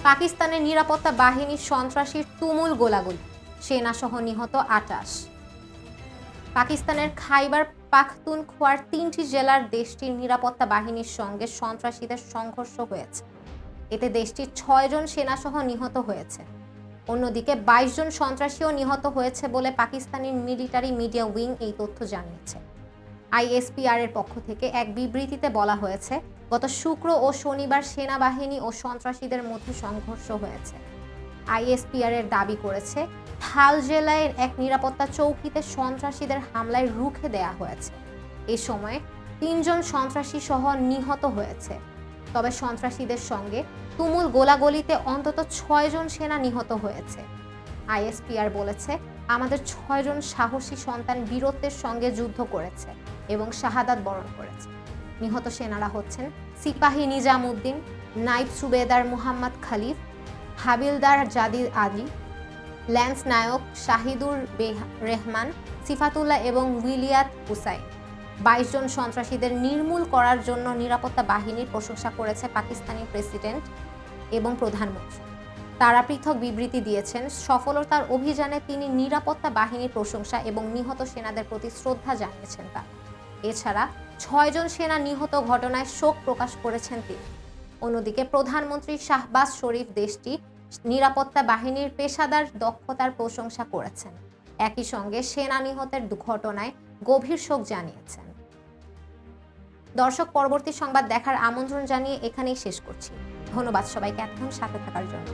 পাকিস্তানের নিরাপত্তা বাহিনীর সন্ত্রাসীর তুমুল গোলাগুলি, সেনাসহ নিহত ২৮। পাকিস্তানের খাইবার পাখতুনখোয়ার ৩টি জেলার দেশটির নিরাপত্তা বাহিনীর সঙ্গে সন্ত্রাসীদের সংঘর্ষ হয়েছে। এতে দেশটির ৬ জন সেনাসহ নিহত হয়েছে। অন্যদিকে ২২ জন সন্ত্রাসীও নিহত হয়েছে বলে পাকিস্তানি মিলিটারি মিডিয়া উইং এই তথ্য জানিয়েছে। আইএসপিআর এর পক্ষ থেকে এক বিবৃতিতে বলা হয়েছে, গত শুক্র ও শনিবার সেনাবাহিনী ও সন্ত্রাসীদের মধ্যে সংঘর্ষ হয়েছে। আইএসপিআর এর দাবি করেছে, থাল জেলায় এক নিরাপত্তা চৌকিতে সন্ত্রাসীদের হামলায় রুখে দেয়া হয়েছে। এ সময় ৩ জন সন্ত্রাসী সহ নিহত হয়েছে। তবে সন্ত্রাসীদের সঙ্গে তুমুল গোলাগুলিতে অন্তত ৬ জন সেনা নিহত হয়েছে। আইএসপিআর বলেছে, আমাদের ৬ জন সাহসী সন্তান বীরত্বের সঙ্গে যুদ্ধ করেছে এবং শাহাদাত বরণ করেছে। নিহত সেনারা হচ্ছেন সিপাহী নিজামউদ্দিন, নাইব সুবেদার মুহাম্মদ খালিফ, হাবিলদার জাদিদ আলী, ল্যান্স নায়ক শাহিদুর রেহমান, সিফাতুল্লাহ এবং উইলিয়াত হুসাইন। ২২ জন সন্ত্রাসীদের নির্মূল করার জন্য নিরাপত্তা বাহিনীর প্রশংসা করেছে পাকিস্তানি প্রেসিডেন্ট এবং প্রধানমন্ত্রী। তারা পৃথক বিবৃতি দিয়েছেন, সফলতার অভিযানে তিনি নিরাপত্তা বাহিনীর প্রশংসা এবং নিহত সেনাদের প্রতি শ্রদ্ধা জানিয়েছেন। তারা এছাড়া ৬ জন সেনা নিহত ঘটনায় শোক প্রকাশ করেছেন তিনি। অন্যদিকে প্রধানমন্ত্রী শাহবাজ শরীফ দেশটি নিরাপত্তা বাহিনীর পেশাদার দক্ষতার প্রশংসা করেছেন। একই সঙ্গে সেনা নিহতের ঘটনায় গভীর শোক জানিয়েছেন। দর্শক, পরবর্তী সংবাদ দেখার আমন্ত্রণ জানিয়ে এখানেই শেষ করছি। ধন্যবাদ সবাইকে এতক্ষণ সাথে থাকার জন্য।